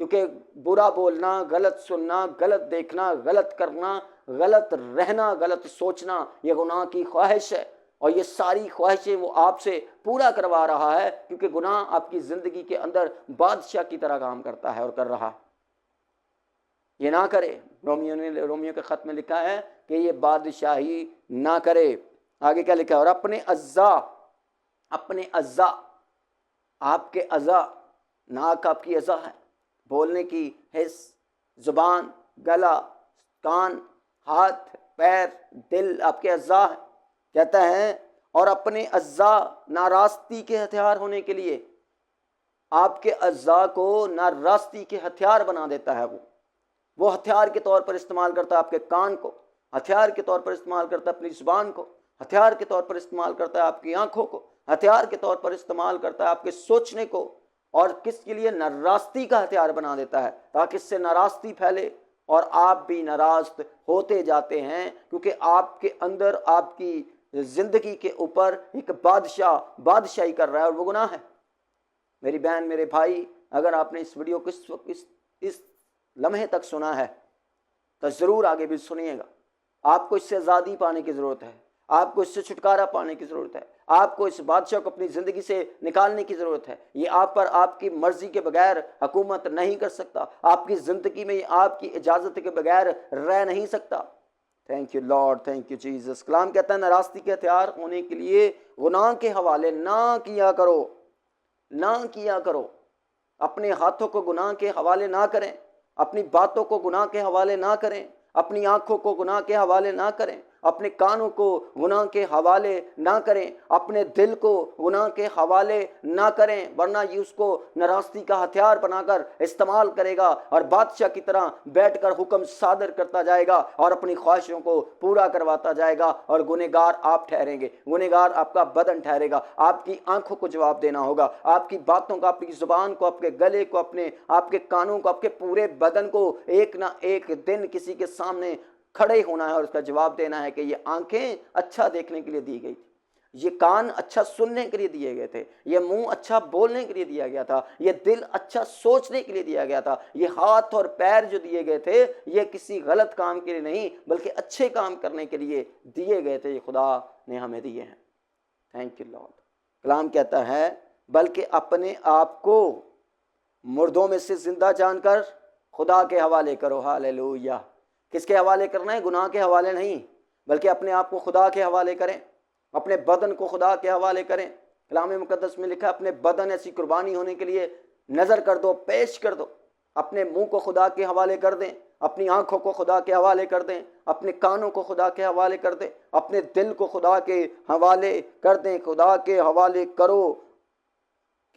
کیونکہ برا بولنا، غلط سننا، غلط دیکھنا، غلط کرنا، غلط رہنا، غلط سوچنا، یہ گناہ کی خواہش ہے، اور یہ ساری خواہشیں وہ آپ سے پورا کروا رہا ہے، کیونکہ گناہ آپ کی زندگی کے اندر بادشاہ کی طرح کام کرتا ہے اور کر رہا ہے۔ یہ نہ کرے۔ رومیو کے خط میں لکھا ہے کہ یہ بادشاہی نہ کرے۔ آگے کیا لکھا ہے؟ اور اپنے اعضاء، آپ کے اعضاء، ناک آپ کی اعضاء ہے، بولنے کی حس، زبان، گلا، کان، ہاتھ، پیر، دل آپ کے اعضاء ہیں۔ کہتا ہے اور اپنے اعضاء ناراستی کے ہتھیار ہونے کے لیے، آپ کے اعضاء کو ناراستی کے ہتھیار بنا دیتا ہے۔ وہ ہتھیار کے طور پر استعمال کرتا ہے آپ کے کان کو، ہتھیار کے طور پر استعمال کرتا ہے اپنی زبان کو، ہتھیار کے طور پر استعمال کرتا ہے آپ کی آنکھوں کو، ہتھیار کے طور پر استعمال کرتا ہے آپ کے سوچنے کو، اور کس کے لیے؟ ناراستی کا ہتھیار بنا دیتا ہے، تاکہ اس سے ناراستی پھیلے اور آپ بھی ناراض ہوتے جاتے ہیں، کیونکہ آپ کے اندر، آپ کی زندگی کے اوپر ایک بادشاہی کر رہا ہے، اور وہ گناہ ہے۔ میری بہن، میرے بھائی، اگر آپ نے اس ویڈیو کو اس لمحے تک سنا ہے تو ضرور آگے بھی سنیے گا۔ آپ کو اس سے آزادی پانے کی ضرورت ہے، آپ کو اس سے چھٹکارا پانے کی ضرورت ہے، آپ کو اس بادشاہ کو اپنی زندگی سے نکالنے کی ضرورت ہے۔ یہ آپ پر آپ کی مرضی کے بغیر حکومت نہیں کر سکتا، آپ کی زندگی میں یہ آپ کی اجازت کے بغیر رہ نہیں سکتا۔ Thank you lord, thank you Jesus. کلام کہتا ہے ناراستی کے ہتھیار ہونے کے لیے گناہ کے حوالے نہ کیا کرو، نہ کیا کرو۔ اپنے ہاتھوں کو گناہ کے حوالے نہ کریں، اپنی باتوں کو گناہ کے حوالے نہ کریں، اپنی آنکھوں کو گناہ کے حوالے نہ کریں، اپنے کانوں کو گناہ کے حوالے نہ کریں، اپنے دل کو گناہ کے حوالے نہ کریں، ورنہ یہ اس کو ناراستی کا ہتھیار بنا کر استعمال کرے گا، اور بادشاہ کی طرح بیٹھ کر حکم صادر کرتا جائے گا اور اپنی خواہشوں کو پورا کرواتا جائے گا، اور گنہگار آپ ٹھہریں گے، گنہگار آپ کا بدن ٹھہرے گا۔ آپ کی آنکھوں کو جواب دینا ہوگا، آپ کی باتوں کا، آپ کی زبان کو، آپ کے گلے کو، آپ کے کانوں کو، آپ کے پورے بدن کو ایک نہ ایک دن کسی کے سامنے کھڑے ہونا ہے اور اس کا جواب دینا ہے کہ یہ آنکھیں اچھا دیکھنے کے لیے دی گئی تھی، یہ کان اچھا سننے کے لیے دیے گئے تھے، یہ منہ اچھا بولنے کے لیے دیا گیا تھا، یہ دل اچھا سوچنے کے لیے دیا گیا تھا، یہ ہاتھ اور پیر جو دیے گئے تھے یہ کسی غلط کام کے لیے نہیں بلکہ اچھے کام کرنے کے لیے دیے گئے تھے، یہ خدا نے ہمیں دیے ہیں۔ Thank you lord. کلام کہتا ہے بلکہ اپنے آپ کو مردوں میں سے زندہ جان کر خدا کے حوالے کرو۔ ہاللیلویہ۔ کس کے حوالے کرنا ہے؟ گناہ کے حوالے نہیں، بلکہ اپنے آپ کو خدا کے حوالے کریں، اپنے بدن کو خدا کے حوالے کریں۔ کلام مقدس میں لکھا ہے اپنے بدن ایسی قربانی ہونے کے لیے نظر کر دو، پیش کر دو۔ اپنے منہ کو خدا کے حوالے کر دیں، اپنی آنکھوں کو خدا کے حوالے کر دیں، اپنے کانوں کو خدا کے حوالے کر دیں، اپنے دل کو خدا کے حوالے کر دیں، خدا کے حوالے کرو۔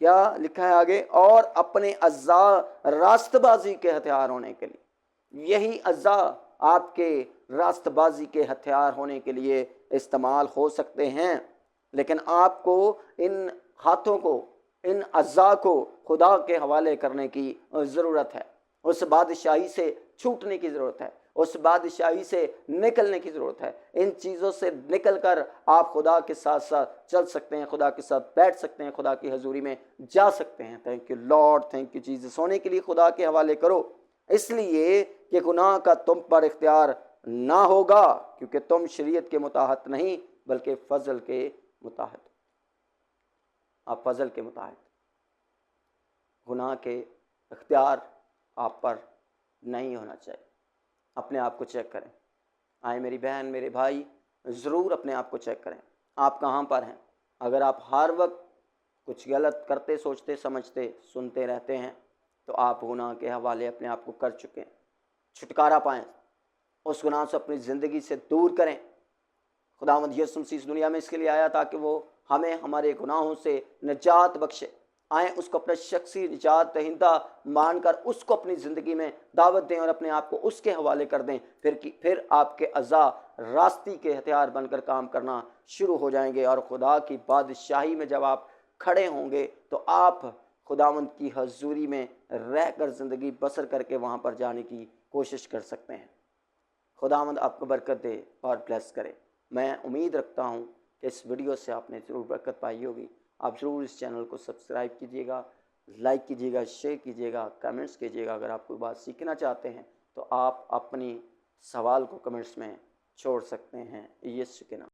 کیا لکھا ہے آگے؟ اور اپنے اعضاء راست بازی کے ہتھیار ہونے کے لیے۔ یہی اعضاء آپ کے راست بازی کے ہتھیار ہونے کے لیے استعمال ہو سکتے ہیں، لیکن آپ کو ان ہاتھوں کو، ان اعضاء کو خدا کے حوالے کرنے کی ضرورت ہے، اس بادشاہی سے چھوٹنے کی ضرورت ہے، اس بادشاہی سے نکلنے کی ضرورت ہے۔ ان چیزوں سے نکل کر آپ خدا کے ساتھ ساتھ چل سکتے ہیں، خدا کے ساتھ بیٹھ سکتے ہیں، خدا کی حضوری میں جا سکتے ہیں۔ Thank you lord, thank you Jesus. ہونے کے لیے خدا کے حوالے کرو، اس لیے کہ گناہ کا تم پر اختیار نہ ہوگا، کیونکہ تم شریعت کے متحد نہیں بلکہ فضل کے متحد۔ آپ فضل کے متحد، گناہ کے اختیار آپ پر نہیں ہونا چاہیے۔ اپنے آپ کو چیک کریں۔ آئے میری بہن، میرے بھائی، ضرور اپنے آپ کو چیک کریں، آپ کہاں پر ہیں۔ اگر آپ ہر وقت کچھ غلط کرتے، سوچتے، سمجھتے، سنتے رہتے ہیں تو آپ گناہ کے حوالے اپنے آپ کو کر چکے ہیں۔ چھٹکارا پائیں، اس گناہ سے اپنی زندگی سے دور کریں۔ خداوند یسوع مسیح اس دنیا میں اس کے لیے آیا تاکہ وہ ہمیں ہمارے گناہوں سے نجات بخشے۔ آئیں اس کو اپنا شخصی نجات دہندہ مان کر اس کو اپنی زندگی میں دعوت دیں اور اپنے آپ کو اس کے حوالے کر دیں، پھر آپ کے اعضاء راستی کے ہتھیار بن کر کام کرنا شروع ہو جائیں گے، اور خدا کی بادشاہی میں جب آپ کھڑے ہوں گے تو آپ خداوند کی حضوری میں رہ کر زندگی بسر کر کے وہاں پر جانے کی کوشش کر سکتے ہیں۔ خداوند آپ کو برکت دے اور بلیس کرے۔ میں امید رکھتا ہوں کہ اس ویڈیو سے آپ نے ضرور برکت پائی ہوگی۔ آپ ضرور اس چینل کو سبسکرائب کیجیے گا لائک کیجیے گا، شیئر کیجیے گا، کمنٹس کیجیے گا۔ اگر آپ کوئی بات سیکھنا چاہتے ہیں تو آپ اپنی سوال کو کمنٹس میں چھوڑ سکتے ہیں۔ یسوع کے نام۔